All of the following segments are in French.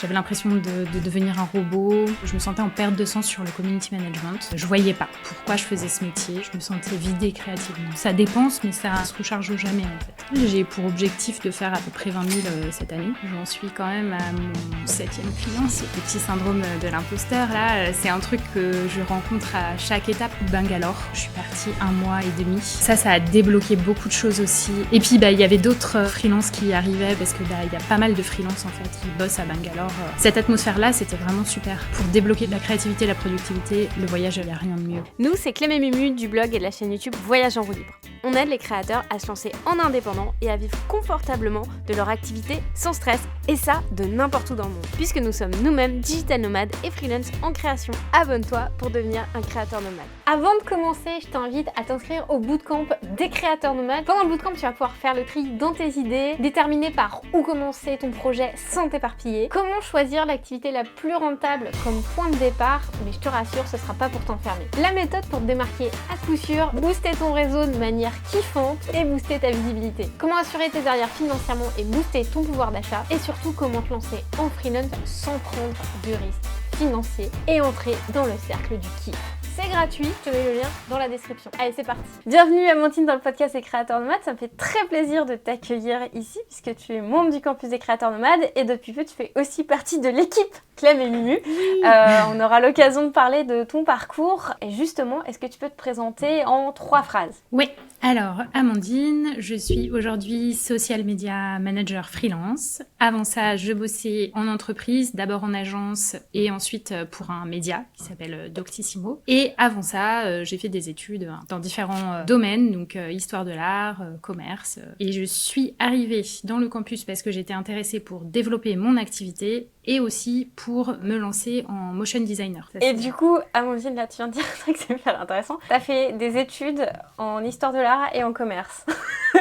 J'avais l'impression de devenir un robot. Je me sentais en perte de sens sur le community management. Je voyais pas pourquoi je faisais ce métier. Je me sentais vidée créativement. Ça dépense, mais ça se recharge jamais en fait. J'ai pour objectif de faire à peu près 20 000 cette année. J'en suis quand même à mon 7e client. C'est le petit syndrome de l'imposteur. Là, c'est un truc que je rencontre à chaque étape. Bangalore, je suis partie 1 mois et demi. Ça a débloqué beaucoup de choses aussi. Et puis, il y avait d'autres freelances qui arrivaient parce que il y a pas mal de freelances en fait qui bossent à Bangalore. Cette atmosphère-là, c'était vraiment super. Pour débloquer de la créativité et la productivité, le voyage, il n'y a rien de mieux. Nous, c'est Clem et Mumu du blog et de la chaîne YouTube Voyage en roue libre. On aide les créateurs à se lancer en indépendant et à vivre confortablement de leur activité sans stress, et ça, de n'importe où dans le monde. Puisque nous sommes nous-mêmes digital nomades et freelance en création, abonne-toi pour devenir un créateur nomade. Avant de commencer, je t'invite à t'inscrire au bootcamp des créateurs nomades. Pendant le bootcamp, tu vas pouvoir faire le tri dans tes idées, déterminer par où commencer ton projet sans t'éparpiller, comment choisir l'activité la plus rentable comme point de départ, mais je te rassure, ce sera pas pour t'enfermer. La méthode pour te démarquer à coup sûr, booster ton réseau de manière kiffante et booster ta visibilité. Comment assurer tes arrières financièrement et booster ton pouvoir d'achat, et surtout comment te lancer en freelance sans prendre de risques financiers et entrer dans le cercle du kiff. C'est gratuit, je te mets le lien dans la description. Allez, c'est parti. Bienvenue Amandine dans le podcast des créateurs nomades. Ça me fait très plaisir de t'accueillir ici puisque tu es membre du campus des créateurs nomades et depuis peu tu fais aussi partie de l'équipe Clem et Mumu. On aura l'occasion de parler de ton parcours et justement, est-ce que tu peux te présenter en 3 phrases? Oui, alors Amandine, je suis aujourd'hui social media manager freelance. Avant ça, je bossais en entreprise, d'abord en agence et ensuite pour un média qui s'appelle Doctissimo. Et avant ça, j'ai fait des études dans différents domaines, donc histoire de l'art, commerce. Et je suis arrivée dans le campus parce que j'étais intéressée pour développer mon activité et aussi pour me lancer en motion designer. Et du coup, Amandine, là, tu viens de dire un truc super intéressant. Tu as fait des études en histoire de l'art et en commerce.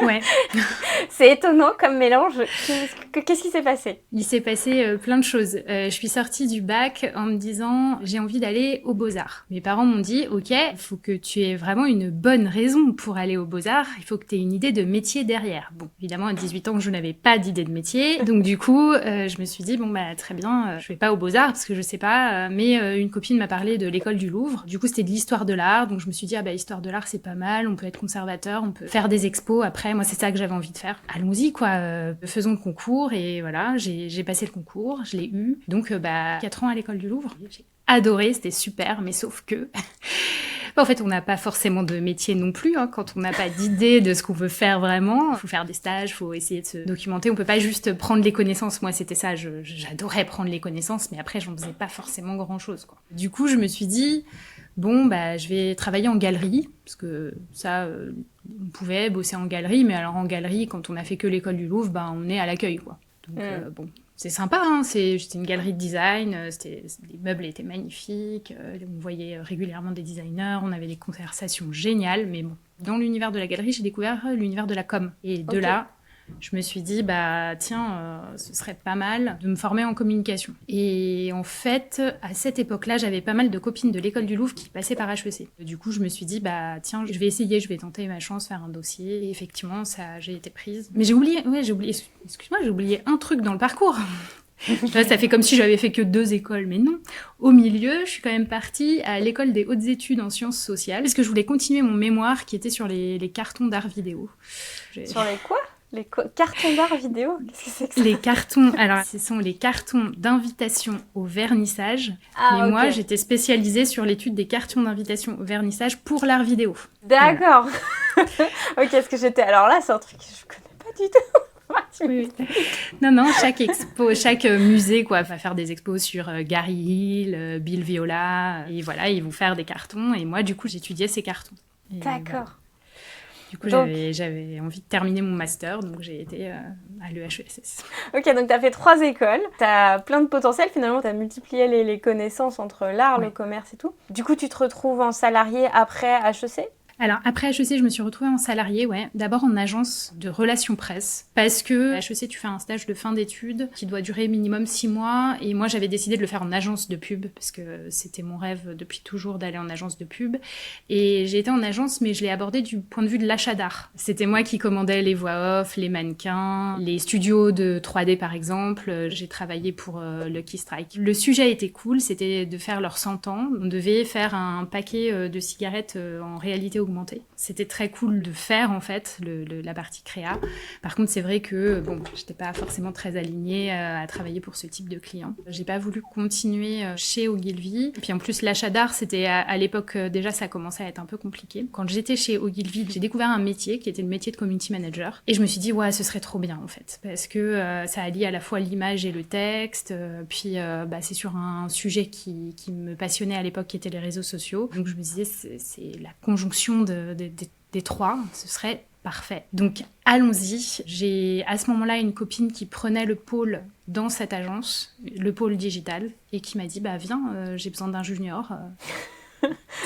Ouais. C'est étonnant comme mélange. Qu'est-ce qui s'est passé? Il s'est passé plein de choses. Je suis sortie du bac en me disant j'ai envie d'aller aux Beaux-Arts. Mes parents m'ont dit ok, il faut que tu aies vraiment une bonne raison pour aller aux Beaux-Arts. Il faut que tu aies une idée de métier derrière. Bon, évidemment, à 18 ans, je n'avais pas d'idée de métier. Donc du coup, je me suis dit bon très bien, je vais pas aux Beaux-Arts parce que je sais pas. Mais une copine m'a parlé de l'école du Louvre. Du coup, c'était de l'histoire de l'art. Donc je me suis dit histoire de l'art, c'est pas mal. On peut être conservateur, on peut faire des expos. Après, moi, c'est ça que j'avais envie de faire. Allons-y, quoi. Faisons le concours. Et voilà, j'ai passé le concours, je l'ai eu. Donc, 4 ans à l'école du Louvre. J'ai adoré, c'était super, mais sauf que... En fait, on n'a pas forcément de métier non plus, quand on n'a pas d'idée de ce qu'on veut faire vraiment. Il faut faire des stages, il faut essayer de se documenter. On peut pas juste prendre les connaissances. Moi, c'était ça, j'adorais prendre les connaissances, mais après, j'en faisais pas forcément grand-chose, quoi. Du coup, je me suis dit... je vais travailler en galerie, parce que ça, on pouvait bosser en galerie, mais alors en galerie, quand on a fait que l'école du Louvre, on est à l'accueil, quoi. Donc, c'est sympa, c'était une galerie de design, les meubles étaient magnifiques, on voyait régulièrement des designers, on avait des conversations géniales, mais bon, dans l'univers de la galerie, j'ai découvert l'univers de la com. Et de là, je me suis dit, ce serait pas mal de me former en communication. Et en fait, à cette époque-là, j'avais pas mal de copines de l'école du Louvre qui passaient par HEC. Du coup, je me suis dit, je vais essayer, je vais tenter ma chance, faire un dossier. Et effectivement, j'ai été prise. Mais j'ai oublié un truc dans le parcours. Ça fait comme si j'avais fait que 2 écoles, mais non. Au milieu, je suis quand même partie à l'école des hautes études en sciences sociales, parce que je voulais continuer mon mémoire qui était sur les cartons d'art vidéo. Sur les quoi? Les cartons d'art vidéo? Qu'est-ce que c'est que ça? Les cartons, alors ce sont les cartons d'invitation au vernissage. Mais moi, j'étais spécialisée sur l'étude des cartons d'invitation au vernissage pour l'art vidéo. D'accord. Voilà. Ok, est-ce que j'étais... Alors là, c'est un truc que je connais pas du tout. Oui. Non, chaque musée va faire des expos sur Gary Hill, Bill Viola, et voilà, ils vont faire des cartons. Et moi, du coup, j'étudiais ces cartons. Et d'accord. Voilà. Du coup, j'avais envie de terminer mon master, donc j'ai été à l'EHESS. Ok, donc tu as fait 3 écoles, tu as plein de potentiel, finalement tu as multiplié les connaissances entre l'art, le commerce et tout. Du coup, tu te retrouves en salarié après HEC? Alors, après HEC, je me suis retrouvée en salarié, ouais. D'abord en agence de relations presse. Parce que à HEC, tu fais un stage de fin d'études qui doit durer minimum 6 mois. Et moi, j'avais décidé de le faire en agence de pub, parce que c'était mon rêve depuis toujours d'aller en agence de pub. Et j'ai été en agence, mais je l'ai abordé du point de vue de l'achat d'art. C'était moi qui commandais les voix off, les mannequins, les studios de 3D par exemple. J'ai travaillé pour Lucky Strike. Le sujet était cool, c'était de faire leurs 100 ans. On devait faire un paquet de cigarettes en réalité augmentée. C'était très cool de faire en fait la partie créa. Par contre, c'est vrai que bon, j'étais pas forcément très alignée à travailler pour ce type de client. J'ai pas voulu continuer chez Ogilvy. Et puis en plus, l'achat d'art, c'était à l'époque déjà, ça commençait à être un peu compliqué. Quand j'étais chez Ogilvy, j'ai découvert un métier qui était le métier de community manager. Et je me suis dit, ouais, ce serait trop bien en fait, parce que ça allie à la fois l'image et le texte. Puis c'est sur un sujet qui me passionnait à l'époque, qui était les réseaux sociaux. Donc je me disais, c'est la conjonction des trois, ce serait parfait. Donc allons-y. J'ai à ce moment-là une copine qui prenait le pôle dans cette agence, le pôle digital, et qui m'a dit, viens, j'ai besoin d'un junior.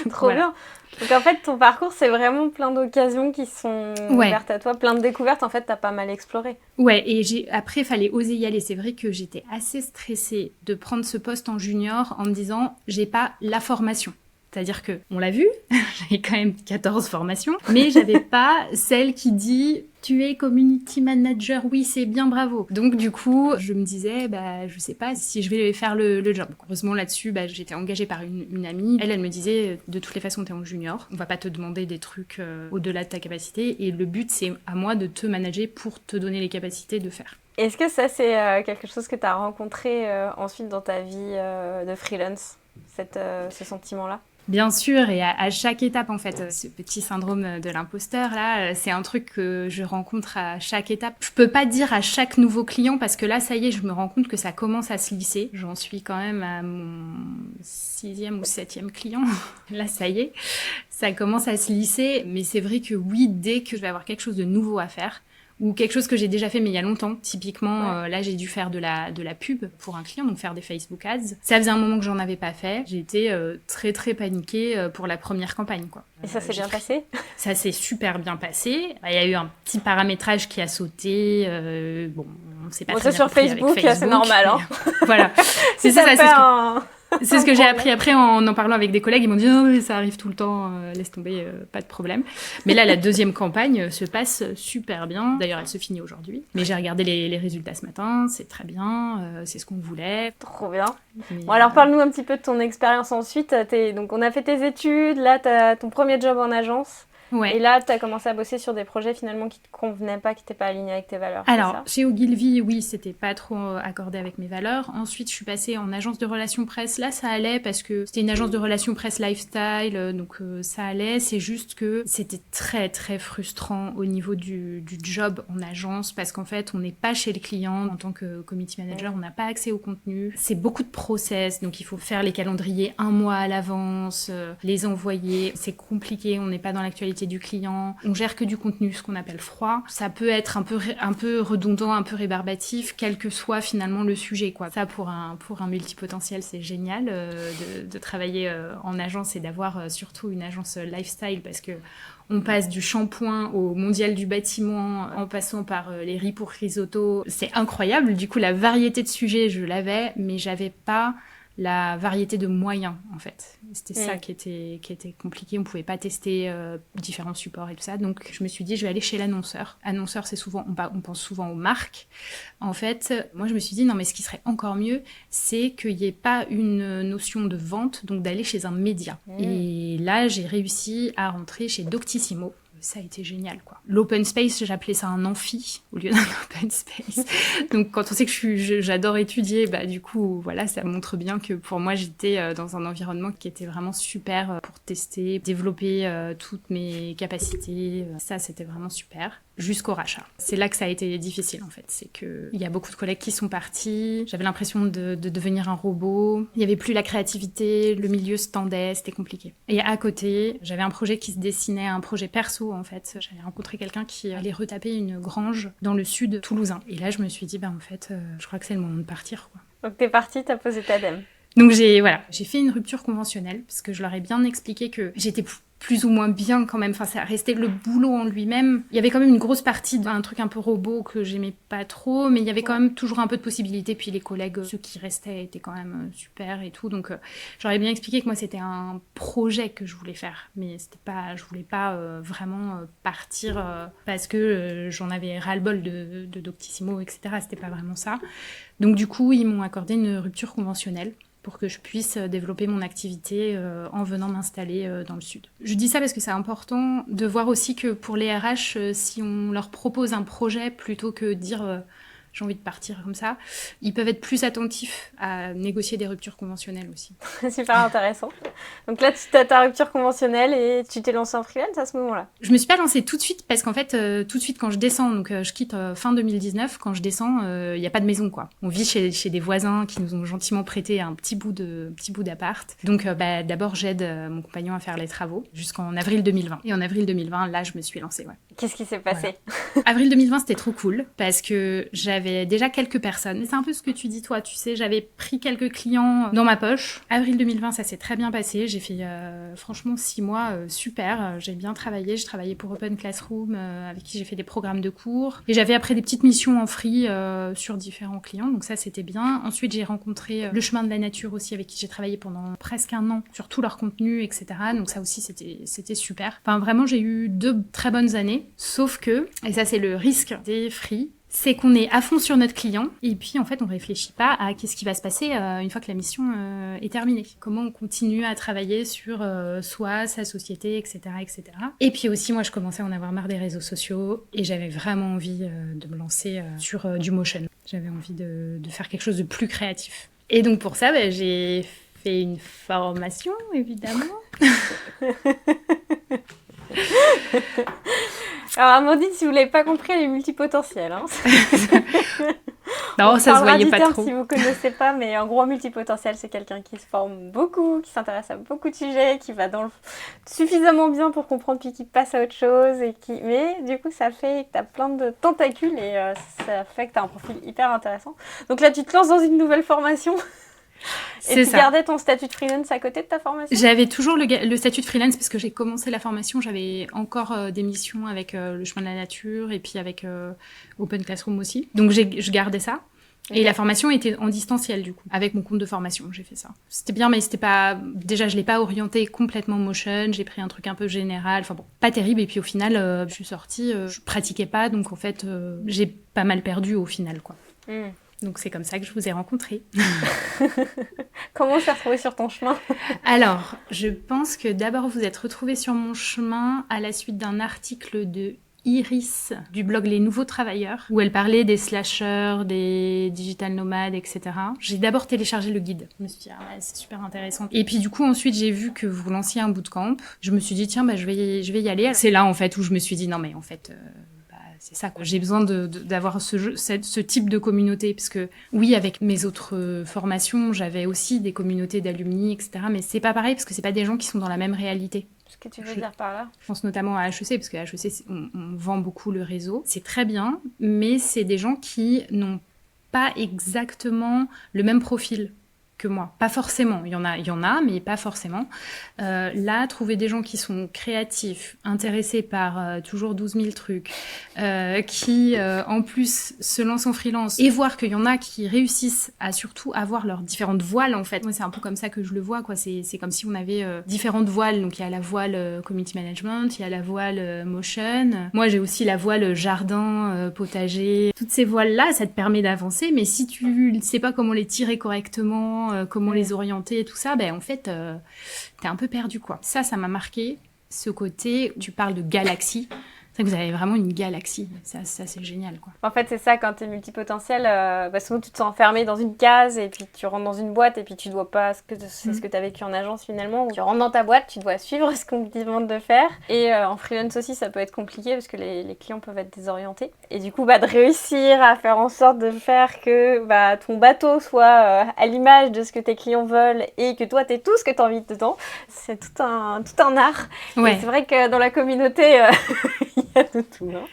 Trop bien. Donc en fait, ton parcours, c'est vraiment plein d'occasions qui sont ouvertes à toi, plein de découvertes. En fait, t'as pas mal exploré. Ouais, et après, il fallait oser y aller. C'est vrai que j'étais assez stressée de prendre ce poste en junior en me disant, j'ai pas la formation. C'est-à-dire que, on l'a vu, j'avais quand même 14 formations, mais j'avais pas celle qui dit « tu es community manager, oui, c'est bien, bravo ». Donc du coup, je me disais, je sais pas si je vais faire le job. Heureusement là-dessus, j'étais engagée par une amie. Elle me disait « de toutes les façons, t'es en junior, on va pas te demander des trucs au-delà de ta capacité, et le but, c'est à moi de te manager pour te donner les capacités de faire ». Est-ce que ça, c'est quelque chose que t'as rencontré ensuite dans ta vie de freelance, ce sentiment-là ? Bien sûr, et à chaque étape, en fait, ce petit syndrome de l'imposteur, là, c'est un truc que je rencontre à chaque étape. Je peux pas dire à chaque nouveau client, parce que là, ça y est, je me rends compte que ça commence à se lisser. J'en suis quand même à mon 6e ou 7e client. Là, ça y est, ça commence à se lisser. Mais c'est vrai que oui, dès que je vais avoir quelque chose de nouveau à faire, ou quelque chose que j'ai déjà fait mais il y a longtemps. Typiquement, là, j'ai dû faire de la pub pour un client, donc faire des Facebook Ads. Ça faisait un moment que j'en avais pas fait. J'ai été très très paniquée pour la première campagne, quoi. Et ça s'est bien passé ? Ça s'est super bien passé. Il y a eu un petit paramétrage qui a sauté. On sait pas très bien sur Facebook, c'est normal. Hein. Voilà. C'est ça. C'est ce que j'ai appris après en parlant avec des collègues. Ils m'ont dit non, mais ça arrive tout le temps, laisse tomber, pas de problème. Mais là, la deuxième campagne se passe super bien. D'ailleurs, elle se finit aujourd'hui. Mais j'ai regardé les résultats ce matin, c'est très bien, c'est ce qu'on voulait. Trop bien. Bon, alors parle-nous un petit peu de ton expérience ensuite. Donc, on a fait tes études, là, t'as ton premier job en agence. Ouais. Et là, tu as commencé à bosser sur des projets finalement qui te convenaient pas, qui n'étaient pas alignés avec tes valeurs. Alors, chez Ogilvy, oui, c'était pas trop accordé avec mes valeurs. Ensuite, je suis passée en agence de relations presse. Là, ça allait parce que c'était une agence de relations presse lifestyle, donc ça allait. C'est juste que c'était très, très frustrant au niveau du job en agence parce qu'en fait, on n'est pas chez le client. En tant que community manager, on n'a pas accès au contenu. C'est beaucoup de process, donc il faut faire les calendriers un mois à l'avance, les envoyer. C'est compliqué, on n'est pas dans l'actualité du client, on gère que du contenu, ce qu'on appelle froid. Ça peut être un peu redondant, un peu rébarbatif, quel que soit finalement le sujet, quoi. Ça, pour un multipotentiel, c'est génial de travailler en agence et d'avoir surtout une agence lifestyle parce que on passe du shampoing au mondial du bâtiment en passant par les riz pour risotto. C'est incroyable. Du coup, la variété de sujets, je l'avais, mais j'avais pas la variété de moyens, en fait. C'était ça qui était compliqué. On pouvait pas tester différents supports et tout ça. Donc, je me suis dit, je vais aller chez l'annonceur. Annonceur, c'est souvent, on pense souvent aux marques. En fait, moi, je me suis dit, non, mais ce qui serait encore mieux, c'est qu'il n'y ait pas une notion de vente, donc d'aller chez un média. Et là, j'ai réussi à rentrer chez Doctissimo. Ça a été génial, quoi. L'open space, j'appelais ça un amphi au lieu d'un open space. Donc, quand on sait que j'adore étudier, du coup, voilà, ça montre bien que pour moi, j'étais dans un environnement qui était vraiment super pour tester, développer toutes mes capacités. Ça, c'était vraiment super. Jusqu'au rachat. C'est là que ça a été difficile, en fait. C'est que il y a beaucoup de collègues qui sont partis. J'avais l'impression de devenir un robot. Il n'y avait plus la créativité. Le milieu se tendait. C'était compliqué. Et à côté, j'avais un projet qui se dessinait, un projet perso, en fait. J'avais rencontré quelqu'un qui allait retaper une grange dans le sud toulousain. Et là, je me suis dit, en fait, je crois que c'est le moment de partir, quoi. Donc, t'es partie, t'as posé ta dème. Donc, j'ai fait une rupture conventionnelle parce que je leur ai bien expliqué que j'étais plus ou moins bien quand même. Enfin, ça restait le boulot en lui-même. Il y avait quand même une grosse partie d'un truc un peu robot que j'aimais pas trop, mais il y avait quand même toujours un peu de possibilités. Puis les collègues, ceux qui restaient, étaient quand même super et tout. Donc, j'aurais bien expliqué que moi, c'était un projet que je voulais faire, mais je voulais pas vraiment partir parce que j'en avais ras-le-bol de Doctissimo, etc. C'était pas vraiment ça. Donc, du coup, ils m'ont accordé une rupture conventionnelle pour que je puisse développer mon activité en venant m'installer dans le sud. Je dis ça parce que c'est important de voir aussi que pour les RH, si on leur propose un projet plutôt que de dire j'ai envie de partir comme ça, ils peuvent être plus attentifs à négocier des ruptures conventionnelles aussi. Super intéressant. Donc là, tu as ta rupture conventionnelle et tu t'es lancée en freelance à ce moment-là? Je me suis pas lancée tout de suite parce qu'en fait, tout de suite quand je descends, donc je quitte fin 2019, quand je descends, il y a pas de maison quoi. On vit chez des voisins qui nous ont gentiment prêté un petit bout d'appart. Donc d'abord j'aide mon compagnon à faire les travaux jusqu'en avril 2020. Et en avril 2020, là je me suis lancée. Ouais. Qu'est-ce qui s'est passé? Voilà. Avril 2020, c'était trop cool parce que j'avais déjà quelques personnes. C'est un peu ce que tu dis toi, tu sais, j'avais pris quelques clients dans ma poche. Avril 2020, ça s'est très bien passé. J'ai fait franchement 6 mois super. J'ai bien travaillé. J'ai travaillé pour Open Classroom avec qui j'ai fait des programmes de cours. Et j'avais après des petites missions en free sur différents clients. Donc ça, c'était bien. Ensuite, j'ai rencontré Le Chemin de la Nature aussi avec qui j'ai travaillé pendant presque 1 an sur tout leur contenu, etc. Donc ça aussi, c'était super. Enfin, vraiment, j'ai eu 2 très bonnes années. Sauf que, et ça c'est le risque des free, c'est qu'on est à fond sur notre client et puis en fait on réfléchit pas à qu'est-ce qui va se passer une fois que la mission est terminée. Comment on continue à travailler sur soi, sa société, etc., etc. Et puis aussi moi je commençais à en avoir marre des réseaux sociaux et j'avais vraiment envie de me lancer sur du motion. J'avais envie de faire quelque chose de plus créatif. Et donc pour ça j'ai fait une formation évidemment. Alors Amandine, si vous l'avez pas compris, elle est multipotentielle. Hein. Non, ça se voyait pas trop. Si vous connaissez pas, mais en gros, multipotentiel, c'est quelqu'un qui se forme beaucoup, qui s'intéresse à beaucoup de sujets, qui va suffisamment bien pour comprendre puis qui passe à autre chose mais du coup, ça fait que t'as plein de tentacules et ça fait que t'as un profil hyper intéressant. Donc là, tu te lances dans une nouvelle formation. Et tu gardais ton statut de freelance à côté de ta formation? J'avais toujours le statut de freelance parce que j'ai commencé la formation, j'avais encore des missions avec Le Chemin de la Nature et puis avec Open Classroom aussi. Donc je gardais ça. Okay. Et la formation était en distanciel du coup, avec mon compte de formation, j'ai fait ça. C'était bien, mais c'était pas... Déjà, je l'ai pas orienté complètement motion, j'ai pris un truc un peu général, enfin bon, pas terrible. Et puis au final, je suis sortie, je pratiquais pas, donc en fait, j'ai pas mal perdu au final, quoi. Donc c'est comme ça que je vous ai rencontrés. Comment on s'est retrouvés sur ton chemin? Alors, je pense que d'abord vous êtes retrouvés sur mon chemin à la suite d'un article de Iris du blog Les Nouveaux Travailleurs, où elle parlait des slasheurs, des digital nomades, etc. J'ai d'abord téléchargé le guide. Je me suis dit, ah ouais, c'est super intéressant. Et puis du coup, ensuite, j'ai vu que vous lanciez un bootcamp. Je me suis dit, tiens, je vais y aller. C'est là, en fait, où je me suis dit, non mais en fait... c'est ça, quoi. J'ai besoin d'avoir ce type de communauté, parce que oui, avec mes autres formations, j'avais aussi des communautés d'alumni, etc. Mais c'est pas pareil, parce que c'est pas des gens qui sont dans la même réalité. Ce que tu veux dire par là? Je pense notamment à HEC, parce qu'à HEC, on vend beaucoup le réseau. C'est très bien, mais c'est des gens qui n'ont pas exactement le même profil que moi. Pas forcément. Il y en a, mais pas forcément. Là, trouver des gens qui sont créatifs, intéressés par toujours 12 000 trucs, qui, en plus, se lancent en freelance, et voir qu'il y en a qui réussissent à surtout avoir leurs différentes voiles, en fait. Moi, c'est un peu comme ça que je le vois, quoi. C'est comme si on avait différentes voiles. Donc, il y a la voile community management, il y a la voile motion. Moi, j'ai aussi la voile jardin, potager. Toutes ces voiles-là, ça te permet d'avancer, mais si tu ne sais pas comment les tirer correctement, comment les orienter et tout ça, en fait, t'es un peu perdu, quoi. Ça m'a marqué, ce côté où tu parles de galaxie. C'est que vous avez vraiment une galaxie. Ça c'est génial, quoi. En fait, c'est ça, quand t'es multipotentiel, souvent tu te sens enfermé dans une case et puis tu rentres dans une boîte et puis tu dois pas... C'est ce que t'as vécu en agence, finalement. Où tu rentres dans ta boîte, tu dois suivre ce qu'on te demande de faire. Et en freelance aussi, ça peut être compliqué parce que les clients peuvent être désorientés. Et du coup, de réussir à faire en sorte de faire que ton bateau soit à l'image de ce que tes clients veulent et que toi, t'aies tout ce que t'as envie dedans, c'est tout un art. Ouais. Et c'est vrai que dans la communauté... il y a de tout, non?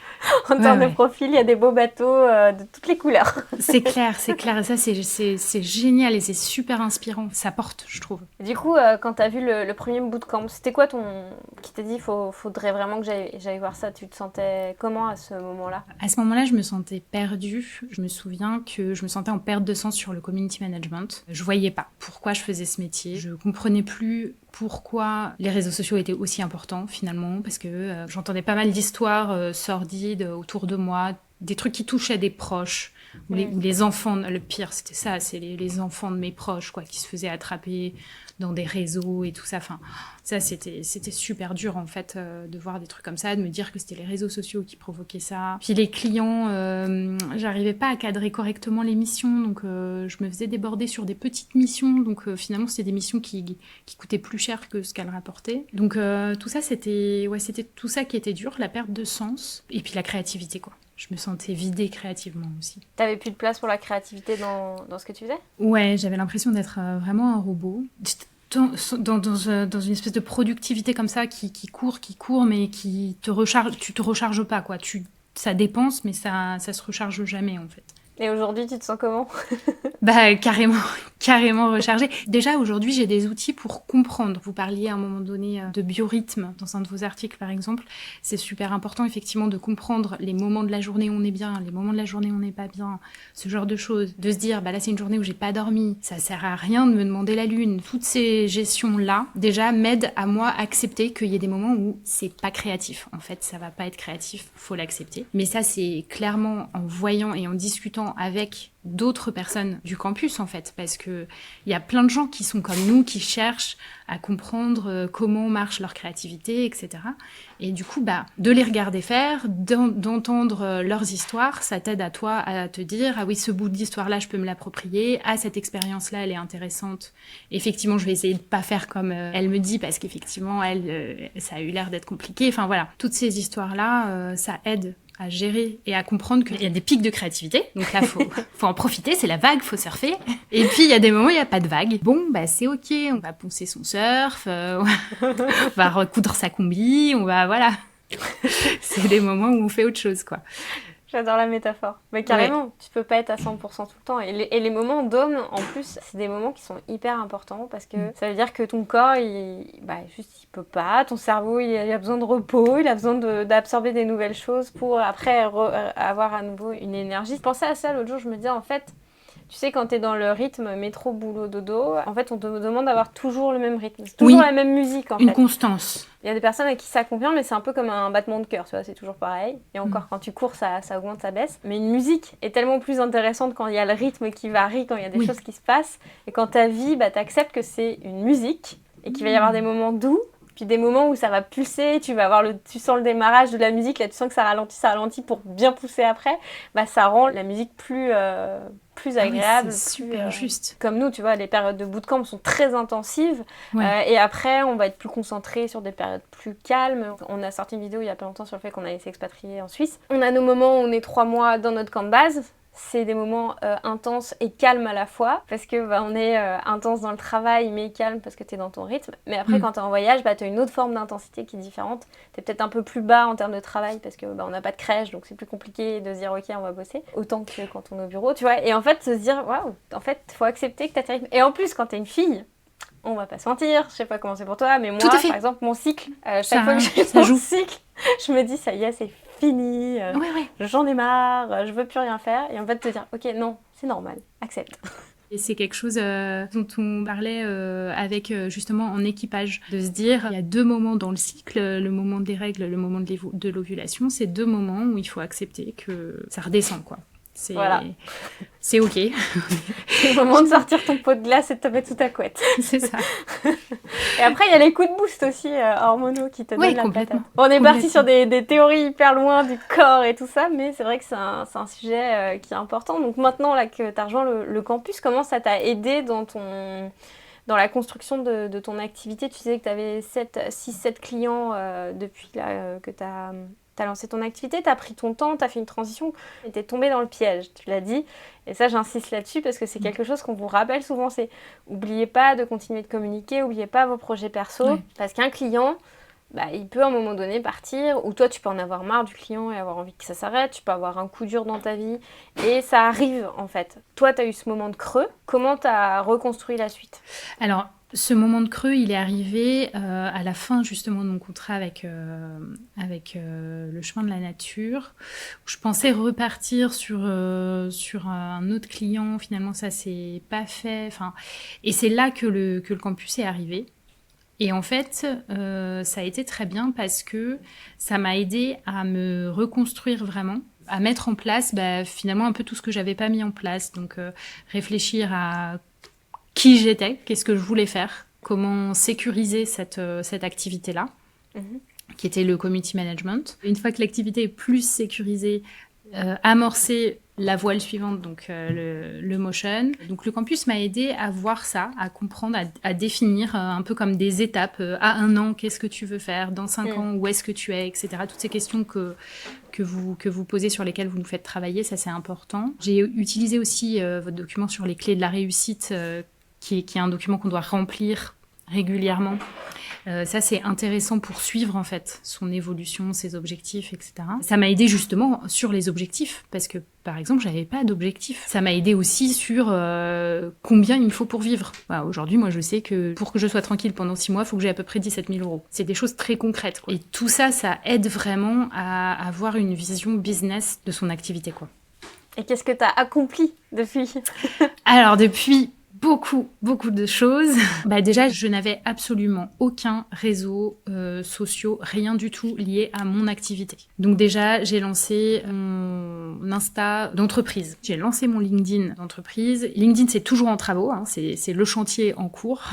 En termes de profil, il y a des beaux bateaux de toutes les couleurs. C'est clair. Et ça, c'est génial et c'est super inspirant. Ça porte, je trouve. Du coup, quand tu as vu le premier bootcamp, c'était quoi qui t'a dit faudrait vraiment que j'aille voir ça? Tu te sentais comment à ce moment-là? À ce moment-là, je me sentais perdue. Je me souviens que je me sentais en perte de sens sur le community management. Je voyais pas pourquoi je faisais ce métier. Je comprenais plus pourquoi les réseaux sociaux étaient aussi importants finalement, parce que j'entendais pas mal d'histoires sordides autour de moi, des trucs qui touchaient des proches, où les enfants, le pire c'était ça, c'est les enfants de mes proches quoi, qui se faisaient attraper dans des réseaux et tout ça. Enfin, ça c'était super dur en fait de voir des trucs comme ça, de me dire que c'était les réseaux sociaux qui provoquaient ça. Puis les clients, j'arrivais pas à cadrer correctement les missions, donc je me faisais déborder sur des petites missions, donc finalement c'était des missions qui coûtaient plus cher que ce qu'elles rapportaient. Donc tout ça c'était tout ça qui était dur, la perte de sens et puis la créativité quoi. Je me sentais vidée créativement aussi. T'avais plus de place pour la créativité dans ce que tu faisais? Ouais, j'avais l'impression d'être vraiment un robot. Dans une espèce de productivité comme ça qui court, mais qui te recharge, tu te recharges pas, quoi. Ça dépense, mais ça se recharge jamais, en fait. Et aujourd'hui, tu te sens comment? Bah, carrément rechargée. Déjà, aujourd'hui, j'ai des outils pour comprendre. Vous parliez à un moment donné de biorhythme dans un de vos articles, par exemple. C'est super important, effectivement, de comprendre les moments de la journée où on est bien, les moments de la journée où on n'est pas bien, ce genre de choses. De se dire, bah là, c'est une journée où j'ai pas dormi. Ça sert à rien de me demander la lune. Toutes ces gestions-là, déjà, m'aident à moi accepter qu'il y ait des moments où c'est pas créatif. En fait, ça va pas être créatif, faut l'accepter. Mais ça, c'est clairement en voyant et en discutant avec d'autres personnes du campus en fait, parce que il y a plein de gens qui sont comme nous, qui cherchent à comprendre comment marche leur créativité, etc. Et du coup, de les regarder faire, d'entendre leurs histoires, ça t'aide à toi à te dire ah oui, ce bout d'histoire-là, je peux me l'approprier, ah cette expérience-là, elle est intéressante. Effectivement, je vais essayer de pas faire comme elle me dit, parce qu'effectivement, ça a eu l'air d'être compliqué. Enfin voilà, toutes ces histoires-là, ça aide à gérer et à comprendre qu'il y a des pics de créativité. Donc là, faut en profiter, c'est la vague, faut surfer. Et puis, il y a des moments où il n'y a pas de vague. Bon, c'est ok, on va poncer son surf, on va recoudre sa combi, voilà. C'est des moments où on fait autre chose, quoi. J'adore la métaphore. Mais carrément, tu peux pas être à 100% tout le temps. Et les moments d'homme, en plus, c'est des moments qui sont hyper importants parce que ça veut dire que ton corps, il peut pas. Ton cerveau, il a besoin de repos, il a besoin d'absorber des nouvelles choses pour après avoir à nouveau une énergie. Je pensais à ça l'autre jour, je me disais en fait, tu sais, quand t'es dans le rythme métro, boulot, dodo, en fait, on te demande d'avoir toujours le même rythme. C'est toujours la même musique, en fait. Une constance. Il y a des personnes à qui ça convient, mais c'est un peu comme un battement de cœur, tu vois, c'est toujours pareil. Et encore, quand tu cours, ça augmente, ça baisse. Mais une musique est tellement plus intéressante quand il y a le rythme qui varie, quand il y a des choses qui se passent. Et quand ta vie, t'acceptes que c'est une musique et qu'il va y avoir des moments doux, puis des moments où ça va pulser, tu sens le démarrage de la musique, là tu sens que ça ralentit pour bien pousser après, ça rend la musique plus agréable. C'est super juste. Comme nous, tu vois, les périodes de bootcamp sont très intensives. Et après, on va être plus concentré sur des périodes plus calmes. On a sorti une vidéo il y a pas longtemps sur le fait qu'on allait s'expatrier en Suisse. On a nos moments où on est 3 mois dans notre camp de base. C'est des moments intenses et calmes à la fois, parce que on est intense dans le travail, mais calme parce que tu es dans ton rythme. Mais après, quand tu es en voyage, tu as une autre forme d'intensité qui est différente. Tu es peut-être un peu plus bas en termes de travail, parce que on n'a pas de crèche, donc c'est plus compliqué de se dire « Ok, on va bosser », autant que quand on est au bureau, tu vois. Et en fait, se dire « Waouh, en fait, il faut accepter que tu as tes rythmes ». Et en plus, quand tu es une fille, on va pas se mentir, je sais pas comment c'est pour toi, mais moi, par exemple, mon cycle, chaque fois que j'ai mon cycle, je me dis « Ça y est, c'est fini, j'en ai marre, je veux plus rien faire ». Et en fait, te dire « Ok, non, c'est normal, accepte ». Et c'est quelque chose dont on parlait avec justement en équipage, de se dire il y a 2 moments dans le cycle, le moment des règles, le moment de l'ovulation, c'est 2 moments où il faut accepter que ça redescend, quoi. C'est ok. C'est le moment de sortir ton pot de glace et de te mettre sous ta couette. C'est ça. Et après, il y a les coups de boost aussi hormonaux qui te donnent la patate. On est parti sur des théories hyper loin du corps et tout ça, mais c'est vrai que c'est un sujet qui est important. Donc maintenant là, que tu as rejoint le campus, comment ça t'a aidé dans la construction de ton activité? Tu disais que tu avais 6-7 clients depuis que tu as lancé ton activité, tu as pris ton temps, tu as fait une transition, et tu es tombé dans le piège, tu l'as dit. Et ça, j'insiste là-dessus parce que c'est quelque chose qu'on vous rappelle souvent, c'est n'oubliez pas de continuer de communiquer, n'oubliez pas vos projets perso, parce qu'un client, il peut à un moment donné partir, ou toi tu peux en avoir marre du client et avoir envie que ça s'arrête, tu peux avoir un coup dur dans ta vie, et ça arrive en fait. Toi tu as eu ce moment de creux, comment tu as reconstruit la suite? Alors, ce moment de creux, il est arrivé à la fin justement de mon contrat avec le chemin de la nature, où je pensais repartir sur un autre client. Finalement, ça s'est pas fait. Enfin, et c'est là que le campus est arrivé. Et en fait, ça a été très bien parce que ça m'a aidé à me reconstruire vraiment, à mettre en place finalement un peu tout ce que j'avais pas mis en place. Donc, réfléchir à qui j'étais, qu'est-ce que je voulais faire, comment sécuriser cette activité-là, qui était le community management. Une fois que l'activité est plus sécurisée, amorcer la voile suivante, donc le motion. Donc le campus m'a aidé à voir ça, à comprendre, à définir un peu comme des étapes. À 1 an, qu'est-ce que tu veux faire? Dans 5 ans, où est-ce que tu es, etc. Toutes ces questions que vous posez, sur lesquelles vous nous faites travailler, ça c'est important. J'ai utilisé aussi votre document sur les clés de la réussite, qui est un document qu'on doit remplir régulièrement. Ça, c'est intéressant pour suivre, en fait, son évolution, ses objectifs, etc. Ça m'a aidé justement sur les objectifs, parce que, par exemple, j'avais pas d'objectif. Ça m'a aidé aussi sur combien il me faut pour vivre. Aujourd'hui, moi, je sais que pour que je sois tranquille pendant 6 mois, il faut que j'ai à peu près 17 000 euros. C'est des choses très concrètes, quoi. Et tout ça, ça aide vraiment à avoir une vision business de son activité, quoi. Et qu'est-ce que tu as accompli depuis? Alors, depuis... beaucoup de choses. Déjà, je n'avais absolument aucun réseau social, rien du tout lié à mon activité. Donc déjà, j'ai lancé mon Insta d'entreprise. J'ai lancé mon LinkedIn d'entreprise. LinkedIn, c'est toujours en travaux, hein, c'est le chantier en cours.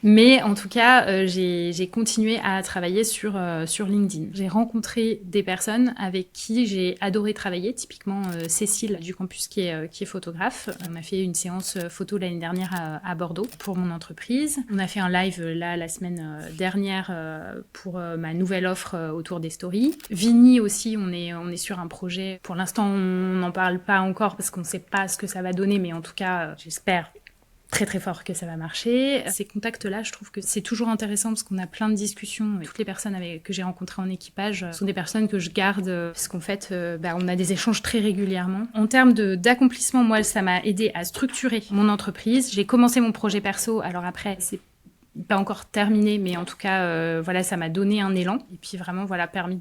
Mais en tout cas, j'ai continué à travailler sur LinkedIn. J'ai rencontré des personnes avec qui j'ai adoré travailler, typiquement Cécile du campus qui est photographe. On a fait une séance photo l'année dernière à Bordeaux pour mon entreprise. On a fait un live là la semaine dernière pour ma nouvelle offre autour des stories. Vini aussi, on est sur un projet. Pour l'instant, on n'en parle pas encore parce qu'on ne sait pas ce que ça va donner, mais en tout cas, j'espère très très fort que ça va marcher. Ces contacts-là, je trouve que c'est toujours intéressant parce qu'on a plein de discussions. Toutes les personnes que j'ai rencontrées en équipage sont des personnes que je garde parce qu'en fait, on a des échanges très régulièrement. En termes d'accomplissement, moi, ça m'a aidé à structurer mon entreprise. J'ai commencé mon projet perso. Alors après, c'est pas encore terminé, mais en tout cas, ça m'a donné un élan. Et puis vraiment, permis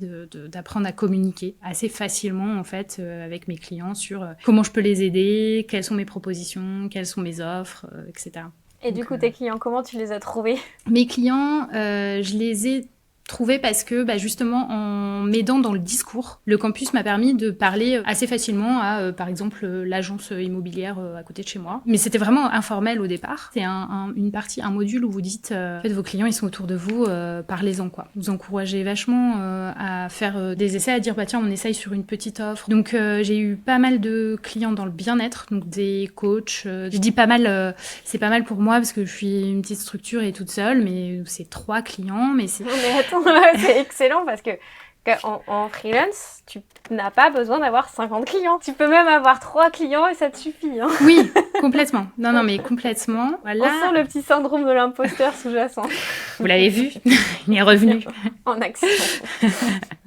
d'apprendre à communiquer assez facilement, en fait, avec mes clients sur comment je peux les aider, quelles sont mes propositions, quelles sont mes offres, etc. Et du coup, tes clients, comment tu les as trouvés? Mes clients, je les ai trouvés parce que justement en m'aidant dans le discours, le campus m'a permis de parler assez facilement à par exemple l'agence immobilière à côté de chez moi. Mais c'était vraiment informel au départ. C'est une partie, un module où vous dites en fait vos clients ils sont autour de vous, parlez-en quoi. Vous encouragez vachement à faire des essais, à dire tiens on essaye sur une petite offre. Donc j'ai eu pas mal de clients dans le bien-être, donc des coachs. Je dis pas mal, c'est pas mal pour moi parce que je suis une petite structure et toute seule, mais c'est 3 clients, mais c'est... Non, mais attends, c'est excellent parce que en freelance, tu n'as pas besoin d'avoir 50 clients. Tu peux même avoir 3 clients et ça te suffit. Hein. Oui, complètement. Non, mais complètement. Voilà. On sent le petit syndrome de l'imposteur sous-jacent. Vous l'avez vu, il est revenu. En action.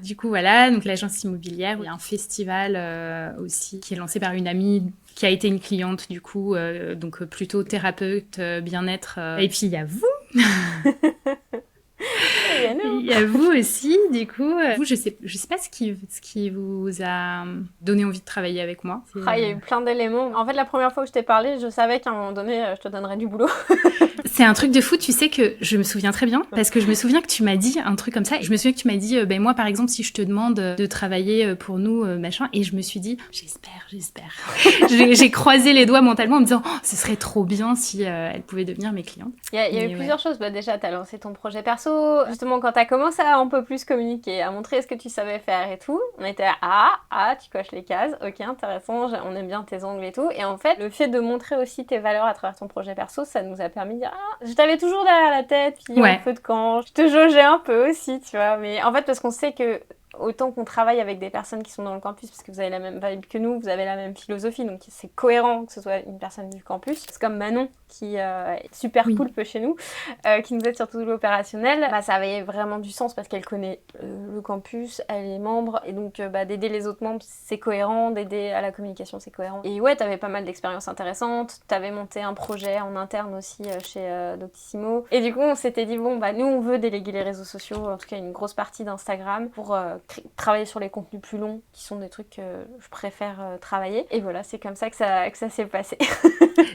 Du coup, voilà, donc l'agence immobilière, il y a un festival aussi qui est lancé par une amie qui a été une cliente, du coup, donc plutôt thérapeute, bien-être. Et puis, il y a vous. Il y a vous aussi, du coup. Vous, je sais pas ce qui vous a donné envie de travailler avec moi. Il y a eu plein d'éléments. En fait, la première fois que je t'ai parlé, je savais qu'à un moment donné, je te donnerais du boulot. C'est un truc de fou, tu sais que je me souviens très bien, parce que je me souviens que tu m'as dit un truc comme ça. Et je me souviens que tu m'as dit, moi, par exemple, si je te demande de travailler pour nous, machin, et je me suis dit, j'espère. J'ai croisé les doigts mentalement en me disant, ce serait trop bien si elle pouvait devenir mes clientes. Il y a eu plusieurs choses. Déjà, t'as lancé ton projet perso. Justement, quand t'as commencé à un peu plus communiquer, à montrer ce que tu savais faire et tout, on était tu coches les cases, ok, intéressant, on aime bien tes ongles et tout. Et en fait, le fait de montrer aussi tes valeurs à travers ton projet perso, ça nous a permis de dire, je t'avais toujours derrière la tête, puis un peu de camp, je te jaugeais un peu aussi, tu vois. Mais en fait, parce qu'on sait que autant qu'on travaille avec des personnes qui sont dans le campus, parce que vous avez la même vibe que nous, vous avez la même philosophie, donc c'est cohérent que ce soit une personne du campus. C'est comme Manon, qui est super cool peu chez nous, qui nous aide sur tout l'opérationnel. Ça avait vraiment du sens parce qu'elle connaît le campus, elle est membre, et donc d'aider les autres membres, c'est cohérent, d'aider à la communication, c'est cohérent. Et ouais, t'avais pas mal d'expériences intéressantes, t'avais monté un projet en interne aussi chez Doctissimo, et du coup on s'était dit bon nous on veut déléguer les réseaux sociaux, en tout cas une grosse partie d'Instagram, pour travailler sur les contenus plus longs, qui sont des trucs que je préfère travailler, et voilà, c'est comme ça que ça s'est passé.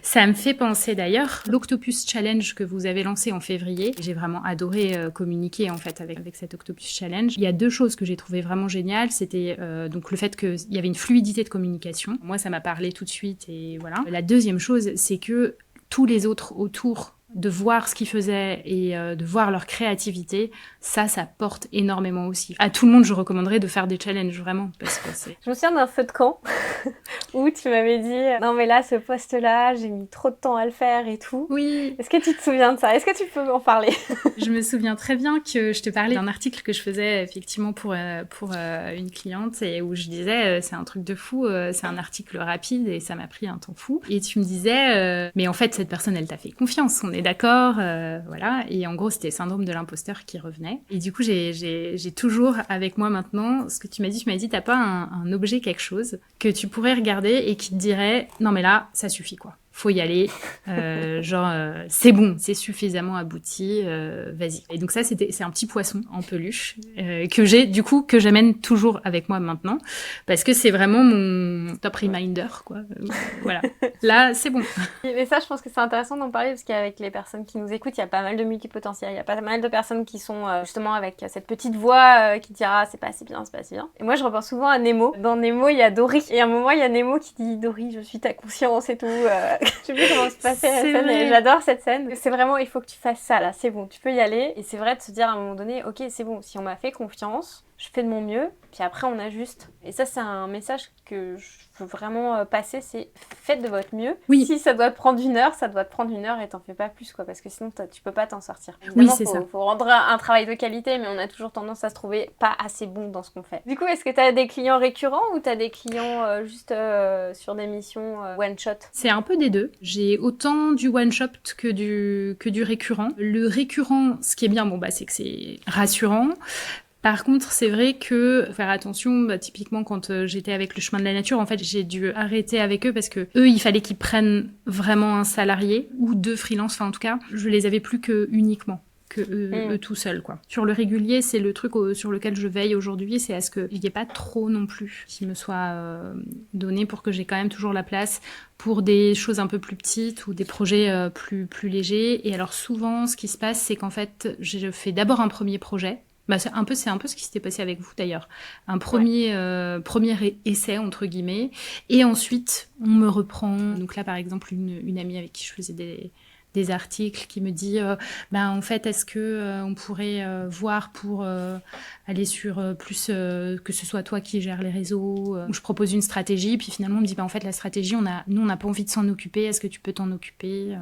Ça me fait penser d'ailleurs l'Octopus Challenge que vous avez lancé en février. J'ai vraiment adoré communiquer en fait avec cet Octopus Challenge. Il y a 2 choses que j'ai trouvé vraiment géniales. C'était donc le fait qu'il y avait une fluidité de communication. Moi, ça m'a parlé tout de suite et voilà. La deuxième chose, c'est que tous les autres autour, de voir ce qu'ils faisaient et de voir leur créativité, ça porte énormément aussi. À tout le monde, je recommanderais de faire des challenges, vraiment, parce que c'est... Je me souviens d'un feu de camp où tu m'avais dit « Non mais là, ce post-là, j'ai mis trop de temps à le faire et tout. » Oui. Est-ce que tu te souviens de ça? Est-ce que tu peux m'en parler? Je me souviens très bien que je te parlais d'un article que je faisais effectivement pour une cliente et où je disais c'est un truc de fou, c'est un article rapide et ça m'a pris un temps fou. Et tu me disais mais en fait cette personne elle t'a fait confiance, on est d'accord, voilà. Et en gros c'était le syndrome de l'imposteur qui revenait. Et du coup j'ai toujours avec moi maintenant ce que tu m'as dit t'as pas un objet, quelque chose que tu pourrais regarder et qui te dirait non mais là ça suffit quoi. Faut y aller, c'est bon, c'est suffisamment abouti, vas-y. Et donc ça, c'est un petit poisson en peluche que j'amène toujours avec moi maintenant, parce que c'est vraiment mon top reminder, quoi. Voilà, là, c'est bon. Mais ça, je pense que c'est intéressant d'en parler, parce qu'avec les personnes qui nous écoutent, il y a pas mal de multipotentiels, il y a pas mal de personnes qui sont justement avec cette petite voix qui dira c'est pas assez bien, c'est pas assez bien. Et moi, je repense souvent à Nemo. Dans Nemo, il y a Dory, et à un moment, il y a Nemo qui dit Dory, je suis ta conscience et tout. Je sais plus comment se passait la scène, et j'adore cette scène. C'est vraiment, il faut que tu fasses ça là, c'est bon, tu peux y aller. Et c'est vrai de se dire à un moment donné, ok, c'est bon, si on m'a fait confiance, je fais de mon mieux, puis après on ajuste. Et ça, c'est un message que je veux vraiment passer, c'est faites de votre mieux. Oui. Si ça doit te prendre 1 heure, ça doit te prendre 1 heure et t'en fais pas plus, quoi, parce que sinon tu peux pas t'en sortir. Évidemment, oui, c'est ça. Faut rendre un travail de qualité, mais on a toujours tendance à se trouver pas assez bon dans ce qu'on fait. Du coup, est-ce que t'as des clients récurrents ou t'as des clients juste sur des missions one shot? C'est un peu des deux. J'ai autant du one shot que du récurrent. Le récurrent, ce qui est bien, c'est que c'est rassurant. Par contre, c'est vrai que faire attention, typiquement quand j'étais avec le chemin de la nature, en fait, j'ai dû arrêter avec eux parce que eux, il fallait qu'ils prennent vraiment un salarié ou 2 freelances. Enfin, en tout cas, je les avais plus que uniquement. Que eux tout seuls, quoi. Sur le régulier, c'est le truc sur lequel je veille aujourd'hui, c'est à ce qu'il n'y ait pas trop non plus qui me soit donné pour que j'ai quand même toujours la place pour des choses un peu plus petites ou des projets plus légers. Et alors souvent, ce qui se passe, c'est qu'en fait, je fais d'abord un premier projet. C'est un peu ce qui s'était passé avec vous d'ailleurs. Un premier essai entre guillemets, et ensuite on me reprend. Donc là, par exemple, une amie avec qui je faisais des articles qui me dit en fait est-ce que on pourrait voir pour aller sur plus que ce soit toi qui gères les réseaux, où je propose une stratégie, puis finalement on me dit en fait la stratégie nous on n'a pas envie de s'en occuper, est-ce que tu peux t'en occuper?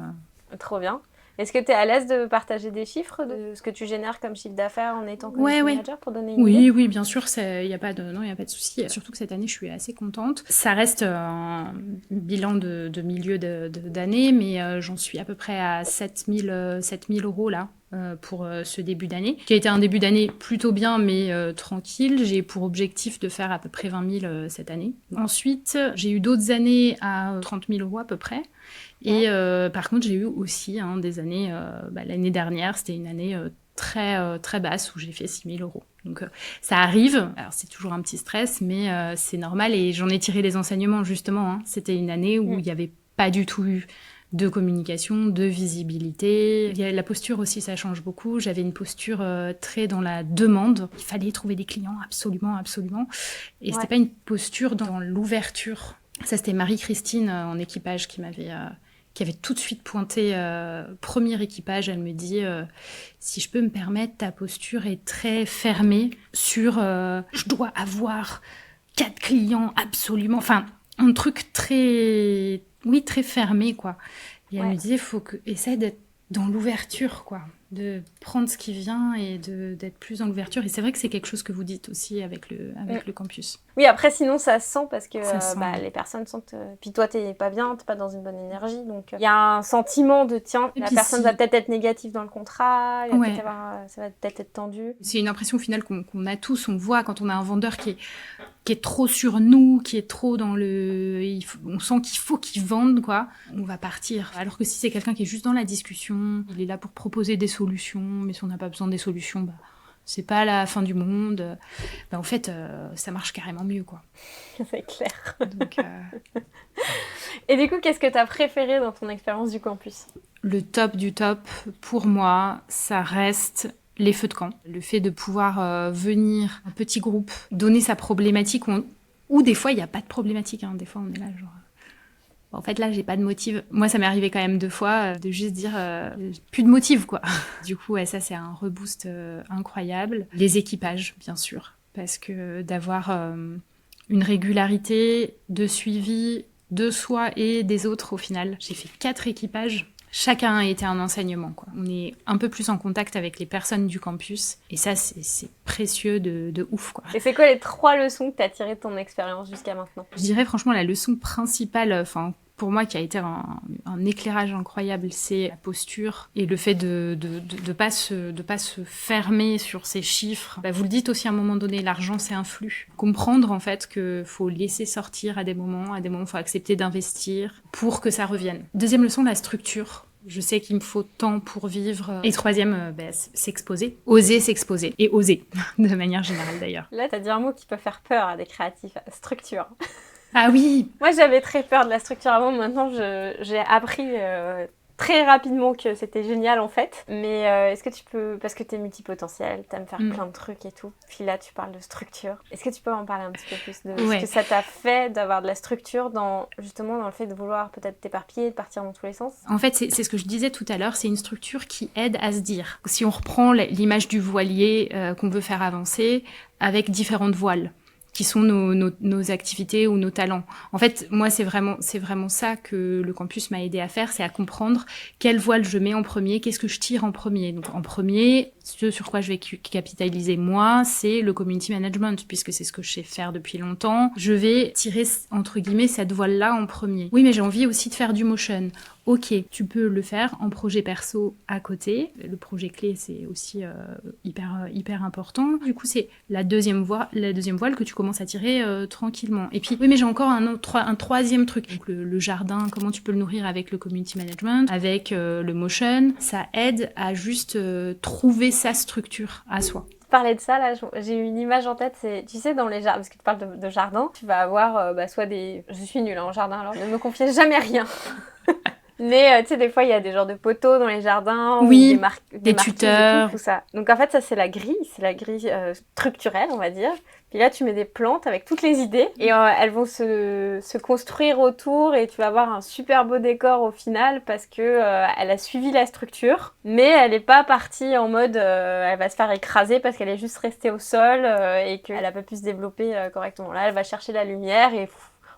Trop bien. Est-ce que tu es à l'aise de partager des chiffres de ce que tu génères comme chiffre d'affaires en étant community manager pour donner une idée? Oui, bien sûr, il y a pas de souci. Surtout que cette année, je suis assez contente. Ça reste un bilan de milieu d'année, mais j'en suis à peu près à 7 000 € là. Pour ce début d'année, qui a été un début d'année plutôt bien, mais tranquille. J'ai pour objectif de faire à peu près 20 000 cette année. Ensuite, j'ai eu d'autres années à 30 000 € à peu près. Et par contre, j'ai eu aussi des années... l'année dernière, c'était une année très, très basse où j'ai fait 6 000 €. Donc ça arrive. Alors c'est toujours un petit stress, mais c'est normal. Et j'en ai tiré les enseignements, justement. C'était une année où il n'y avait pas du tout eu de communication, de visibilité. La posture aussi, ça change beaucoup. J'avais une posture très dans la demande. Il fallait trouver des clients, absolument, absolument. Et c'était pas une posture dans l'ouverture. Ça, c'était Marie-Christine en équipage qui avait tout de suite pointé premier équipage. Elle me dit si je peux me permettre, ta posture est très fermée sur je dois avoir 4 clients absolument. Enfin, un truc très fermé, quoi. Et elle me disait, faut essaie d'être dans l'ouverture, quoi. de prendre ce qui vient et d'être plus dans l'ouverture. Et c'est vrai que c'est quelque chose que vous dites aussi avec le campus. Oui, après, sinon, ça se sent parce que Ça se sent. les personnes sentent... Puis toi, t'es pas bien, t'es pas dans une bonne énergie. Donc, il y a un sentiment de, tiens, Et la puis personne va peut-être être négative dans le contrat, il va Ouais. peut-être ça va peut-être être tendu. C'est une impression au final qu'on a tous. On voit quand on a un vendeur qui est trop sur nous, qui est trop dans on sent qu'il faut qu'il vende, quoi. On va partir. Alors que si c'est quelqu'un qui est juste dans la discussion, il est là pour proposer des solutions, mais si on n'a pas besoin des solutions, c'est pas la fin du monde. En fait, ça marche carrément mieux, quoi. C'est clair. Donc, Et du coup, qu'est-ce que t'as préféré dans ton expérience du campus ? le top du top, pour moi, ça reste les feux de camp. Le fait de pouvoir venir, un petit groupe, donner sa problématique, ou des fois, il n'y a pas de problématique. Hein. Des fois, on est là, genre... En fait, là, j'ai pas de motif. Moi, ça m'est arrivé quand même 2 fois de juste dire plus de motif, quoi. Du coup, ça, c'est un reboost incroyable. Les équipages, bien sûr, parce que d'avoir une régularité de suivi de soi et des autres, au final. J'ai fait 4 équipages. Chacun a été un enseignement, quoi. On est un peu plus en contact avec les personnes du campus. Et ça, c'est précieux de ouf, quoi. Et c'est quoi les 3 leçons que t'as tirées de ton expérience jusqu'à maintenant ? Je dirais franchement la leçon principale, pour moi qui a été un éclairage incroyable, c'est la posture et le fait de pas se fermer sur ces chiffres. Vous le dites aussi à un moment donné, l'argent c'est un flux. Comprendre en fait que faut laisser sortir à des moments faut accepter d'investir pour que ça revienne. Deuxième leçon, la structure. Je sais qu'il me faut temps pour vivre. Et troisième, s'exposer. Oser s'exposer. Et oser, de manière générale d'ailleurs. Là, t'as dit un mot qui peut faire peur à des créatifs, structure. Ah oui. Moi, j'avais très peur de la structure avant. Maintenant, j'ai appris très rapidement que c'était génial, en fait. Mais est-ce que tu peux... Parce que t'es multipotentiel, t'aimes faire plein de trucs et tout. Puis là, tu parles de structure. Est-ce que tu peux en parler un petit peu plus de ce que ça t'a fait d'avoir de la structure justement dans le fait de vouloir peut-être t'éparpiller, de partir dans tous les sens ? En fait, c'est ce que je disais tout à l'heure, c'est une structure qui aide à se dire. Si on reprend l'image du voilier qu'on veut faire avancer avec différentes voiles, qui sont nos activités ou nos talents. En fait, moi, c'est vraiment ça que le campus m'a aidé à faire, c'est à comprendre quelle voile je mets en premier, qu'est-ce que je tire en premier. Donc, en premier, ce sur quoi je vais capitaliser moi, c'est le community management, puisque c'est ce que je sais faire depuis longtemps. Je vais tirer, entre guillemets, cette voile-là en premier. Oui, mais j'ai envie aussi de faire du motion. Ok, tu peux le faire en projet perso à côté. Le projet clé, c'est aussi hyper important. Du coup, c'est la deuxième voile que tu commences à tirer tranquillement. Et puis, oui, mais j'ai encore un troisième truc. Donc, le jardin, comment tu peux le nourrir avec le community management, avec le motion. Ça aide à juste trouver sa structure à soi. Parler de ça, là, j'ai eu une image en tête, c'est, tu sais, dans les jardins, parce que tu parles de jardin, tu vas avoir soit des... Je suis nulle en jardin, alors ne me confiez jamais rien. Mais tu sais, des fois, il y a des genres de poteaux dans les jardins, oui, ou des tuteurs, tout ça. Donc en fait, ça, c'est la grille structurelle, on va dire. Puis là, tu mets des plantes avec toutes les idées, et elles vont se construire autour, et tu vas avoir un super beau décor au final, parce que elle a suivi la structure, mais elle n'est pas partie en mode elle va se faire écraser parce qu'elle est juste restée au sol, et qu'elle n'a pas pu se développer correctement. Là, elle va chercher la lumière, et...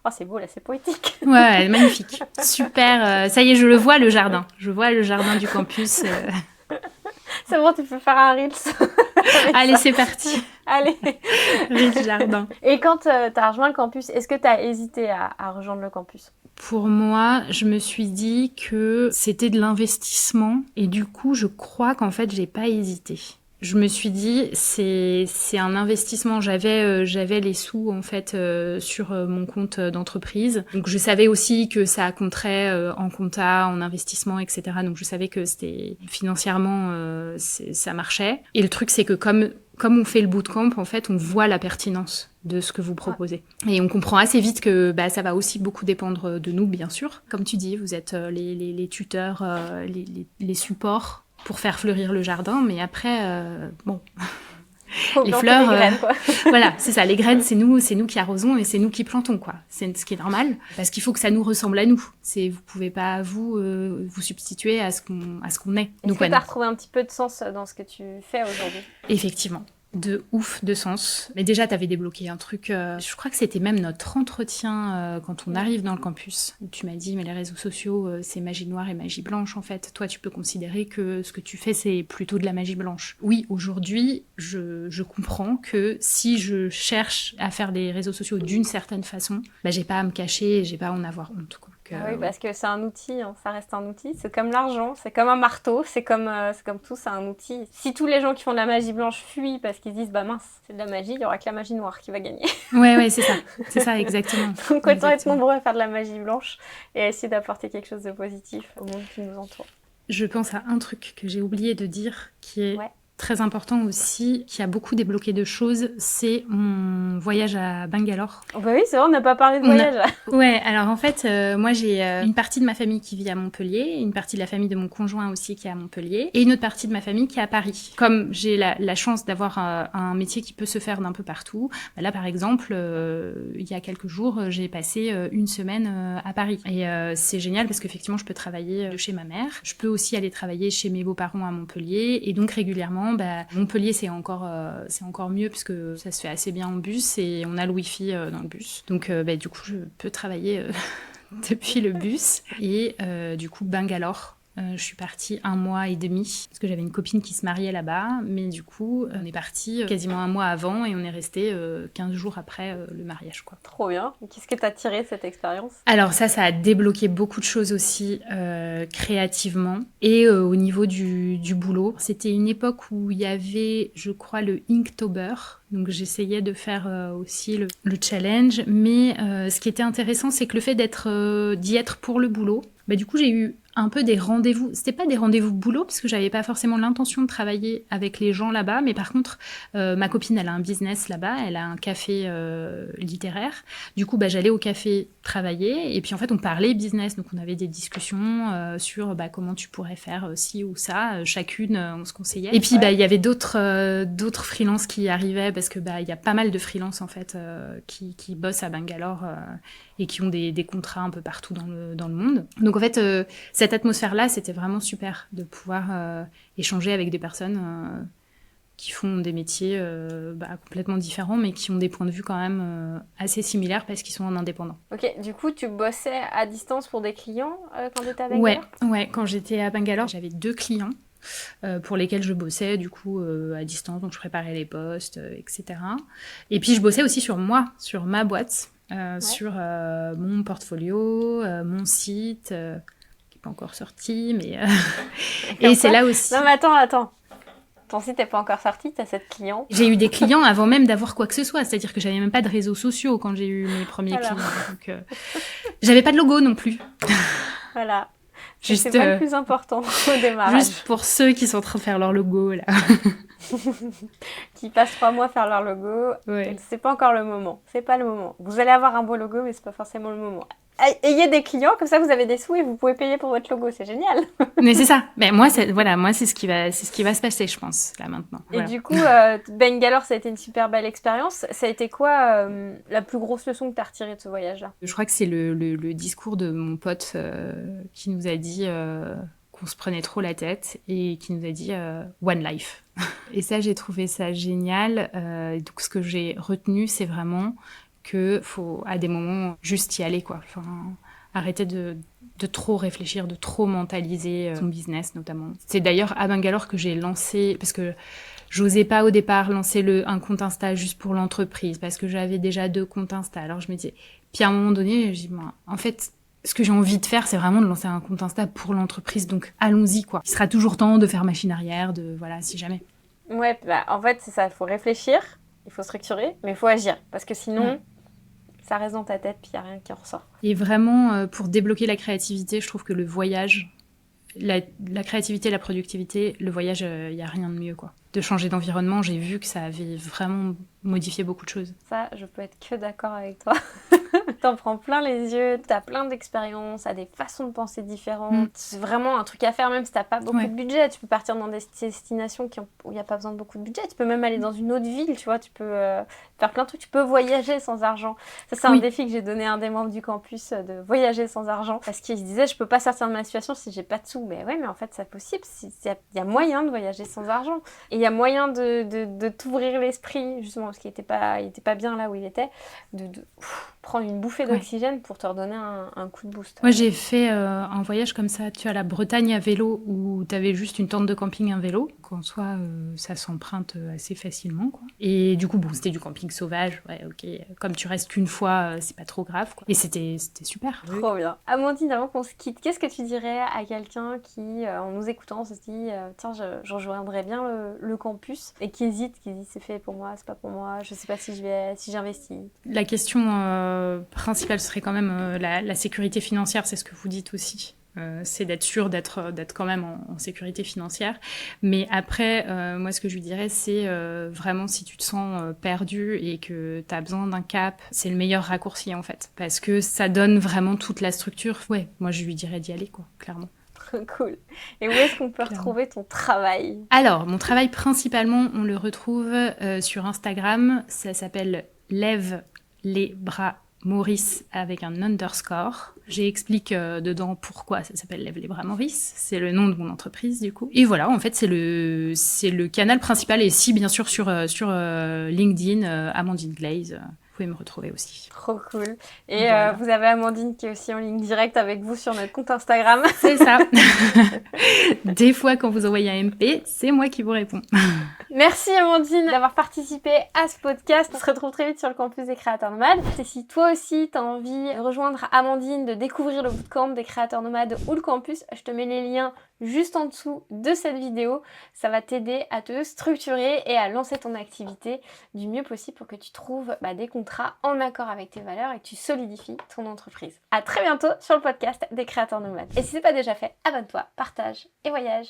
Oh, c'est beau, là, c'est poétique. Ouais, magnifique. Super. Ça y est, je le vois, le jardin. Je vois le jardin du campus. C'est bon, tu peux faire un Reels. Allez, c'est parti. Allez. Reels jardin. Et quand tu as rejoint le campus, est-ce que tu as hésité à rejoindre le campus ? Pour moi, je me suis dit que c'était de l'investissement. Et du coup, je crois qu'en fait, j'ai pas hésité. Je me suis dit, c'est un investissement. J'avais les sous en fait sur mon compte d'entreprise. Donc je savais aussi que ça compterait en compta, en investissement, etc. Donc je savais que c'était financièrement ça marchait. Et le truc, c'est que comme on fait le bootcamp, en fait, on voit la pertinence de ce que vous proposez. Et on comprend assez vite que ça va aussi beaucoup dépendre de nous, bien sûr. Comme tu dis, vous êtes les tuteurs, les supports pour faire fleurir le jardin, mais après, les fleurs, les graines, quoi. Voilà, c'est ça, les graines, c'est nous qui arrosons et c'est nous qui plantons, quoi. C'est ce qui est normal, parce qu'il faut que ça nous ressemble à nous. Vous pouvez pas, vous substituer à ce qu'on est. Est-ce que tu as retrouvé un petit peu de sens dans ce que tu fais aujourd'hui ? Effectivement. de ouf de sens. Mais déjà, t'avais débloqué un truc, je crois que c'était même notre entretien quand on arrive dans le campus, où tu m'as dit, mais les réseaux sociaux, c'est magie noire et magie blanche, en fait. Toi, tu peux considérer que ce que tu fais, c'est plutôt de la magie blanche. Oui, aujourd'hui, je comprends que si je cherche à faire des réseaux sociaux d'une certaine façon, bah, j'ai pas à me cacher, j'ai pas à en avoir honte, quoi. Oui, parce que c'est un outil, hein, ça reste un outil. C'est comme l'argent, c'est comme un marteau, c'est comme tout, c'est un outil. Si tous les gens qui font de la magie blanche fuient parce qu'ils se disent, bah mince, c'est de la magie, il y aura que la magie noire qui va gagner. Ouais, c'est ça, exactement. Donc autant être nombreux à faire de la magie blanche et à essayer d'apporter quelque chose de positif au monde qui nous entoure. Je pense à un truc que j'ai oublié de dire, qui est très important aussi, qui a beaucoup débloqué de choses, c'est mon voyage à Bangalore. Oh bah oui, c'est vrai, on n'a pas parlé de voyage. Ouais, alors en fait, moi j'ai une partie de ma famille qui vit à Montpellier, une partie de la famille de mon conjoint aussi qui est à Montpellier, et une autre partie de ma famille qui est à Paris. Comme j'ai la chance d'avoir un métier qui peut se faire d'un peu partout, bah là par exemple, il y a quelques jours, j'ai passé une semaine à Paris. Et c'est génial parce qu'effectivement, je peux travailler de chez ma mère. Je peux aussi aller travailler chez mes beaux-parents à Montpellier, et donc régulièrement, Montpellier c'est encore mieux puisque ça se fait assez bien en bus et on a le wifi dans le bus. Donc du coup je peux travailler depuis le bus. Et du coup Bangalore, je suis partie 1 mois et demi parce que j'avais une copine qui se mariait là-bas, mais du coup on est parti quasiment 1 mois avant et on est resté 15 jours après le mariage, quoi. Trop bien. Qu'est-ce que t'as tiré de cette expérience? Alors ça a débloqué beaucoup de choses aussi créativement et au niveau du boulot. C'était une époque où il y avait, je crois, le Inktober. Donc j'essayais de faire aussi le challenge, mais ce qui était intéressant, c'est que le fait d'y être pour le boulot, du coup j'ai eu un peu des rendez-vous. C'était pas des rendez-vous boulot parce que j'avais pas forcément l'intention de travailler avec les gens là-bas, mais par contre ma copine elle a un business là-bas, elle a un café littéraire. Du coup j'allais au café travailler et puis en fait on parlait business, donc on avait des discussions sur comment tu pourrais faire ci ou ça, chacune on se conseillait. Et puis il y avait d'autres freelances qui arrivaient parce que il y a pas mal de freelances en fait qui bossent à Bangalore et qui ont des contrats un peu partout dans le monde. Donc en fait cette atmosphère-là, c'était vraiment super de pouvoir échanger avec des personnes qui font des métiers complètement différents, mais qui ont des points de vue quand même assez similaires parce qu'ils sont en indépendant. Ok, du coup, tu bossais à distance pour des clients quand tu étais à Bangalore ? Ouais, quand j'étais à Bangalore, j'avais 2 clients pour lesquels je bossais du coup à distance, donc je préparais les posts, etc. Et puis je bossais aussi sur ma boîte, sur mon portfolio, mon site... pas encore sorti, mais... Et c'est là aussi... Non, mais attends. Ton site n'est pas encore sorti, t'as 7 clients. J'ai eu des clients avant même d'avoir quoi que ce soit, c'est-à-dire que j'avais même pas de réseaux sociaux quand j'ai eu mes premiers clients. Donc, j'avais pas de logo non plus. Voilà. C'est pas le plus important au démarrage. Juste pour ceux qui sont en train de faire leur logo, là. Qui passent 3 mois à faire leur logo. Ouais. C'est pas encore le moment. C'est pas le moment. Vous allez avoir un beau logo, mais c'est pas forcément le moment. Ayez des clients, comme ça vous avez des sous et vous pouvez payer pour votre logo, c'est génial. Mais c'est ça. Mais moi c'est ce qui va se passer, je pense, là maintenant. Et du coup, Bangalore, ça a été une super belle expérience. Ça a été quoi la plus grosse leçon que tu as retirée de ce voyage-là ? Je crois que c'est le discours de mon pote qui nous a dit qu'on se prenait trop la tête et qui nous a dit One Life. Et ça, j'ai trouvé ça génial. Donc ce que j'ai retenu, c'est vraiment que faut à des moments juste y aller, quoi. Enfin, arrêter de trop réfléchir, de trop mentaliser son business notamment. C'est d'ailleurs à Bangalore que j'ai lancé, parce que j'osais pas au départ lancer un compte Insta juste pour l'entreprise, parce que j'avais déjà 2 comptes Insta. Alors je me disais, puis à un moment donné, je dis, en fait, ce que j'ai envie de faire, c'est vraiment de lancer un compte Insta pour l'entreprise, donc allons-y, quoi. Il sera toujours temps de faire machine arrière, si jamais. Ouais, en fait, c'est ça, il faut réfléchir, il faut structurer, mais il faut agir, parce que sinon... Ça reste dans ta tête, puis il n'y a rien qui en ressort. Et vraiment, pour débloquer la créativité, je trouve que le voyage, la créativité, la productivité, le voyage, il n'y a rien de mieux, quoi. De changer d'environnement, j'ai vu que ça avait vraiment modifié beaucoup de choses. Ça, je peux être que d'accord avec toi. T'en prends plein les yeux, t'as plein d'expériences, t'as des façons de penser différentes. C'est vraiment un truc à faire, même si t'as pas beaucoup de budget. Tu peux partir dans des destinations où il n'y a pas besoin de beaucoup de budget. Tu peux même aller dans une autre ville, tu vois. Tu peux faire plein de trucs. Tu peux voyager sans argent. Ça, c'est un défi que j'ai donné à un des membres du campus, de voyager sans argent. Parce qu'il se disait, je peux pas sortir de ma situation si j'ai pas de sous. Mais ouais, mais en fait, c'est possible. Il y a moyen de voyager sans argent. Et il y a moyen de t'ouvrir l'esprit, justement, parce qu'il était pas bien là où il était, de prendre une bouffée d'oxygène pour te redonner un coup de boost. Moi, j'ai fait un voyage comme ça, tu vois, la Bretagne à vélo, où t'avais juste une tente de camping, un vélo. Qu'en soit, ça s'emprunte assez facilement, quoi. Et du coup, bon, c'était du camping sauvage. Ouais, ok. Comme tu restes qu'une fois, c'est pas trop grave, quoi. Et c'était super. Trop bien. Amandine, avant qu'on se quitte, qu'est-ce que tu dirais à quelqu'un qui, en nous écoutant, se dit tiens, je rejoindrais bien le campus et qui hésite, c'est fait pour moi, c'est pas pour moi, je sais pas si j'investis. La question principale serait quand même la sécurité financière, c'est ce que vous dites aussi. C'est d'être sûr d'être quand même en sécurité financière. Mais après, moi, ce que je lui dirais, c'est vraiment si tu te sens perdu et que tu as besoin d'un cap, c'est le meilleur raccourci, en fait. Parce que ça donne vraiment toute la structure. Ouais, moi, je lui dirais d'y aller, quoi, clairement. Cool. Et où est-ce qu'on peut retrouver ton travail ? Alors, mon travail, principalement, on le retrouve sur Instagram. Ça s'appelle Lève les bras Maurice avec un underscore. J'explique dedans pourquoi ça s'appelle Lève les bras Maurice. C'est le nom de mon entreprise, du coup. Et voilà, en fait, c'est le canal principal. Et si, bien sûr, sur LinkedIn, Amandine Glaze. Vous pouvez me retrouver aussi. Trop cool. Et voilà. Vous avez Amandine qui est aussi en ligne directe avec vous sur notre compte Instagram. C'est ça. Des fois, quand vous envoyez un MP, c'est moi qui vous réponds. Merci Amandine d'avoir participé à ce podcast. On se retrouve très vite sur le campus des créateurs nomades. Et si toi aussi tu as envie de rejoindre Amandine, de découvrir le bootcamp des créateurs nomades ou le campus, je te mets les liens juste en dessous de cette vidéo. Ça va t'aider à te structurer et à lancer ton activité du mieux possible pour que tu trouves des contrats en accord avec tes valeurs et que tu solidifies ton entreprise. À très bientôt sur le podcast des créateurs nomades. Et si ce n'est pas déjà fait, abonne-toi, partage et voyage.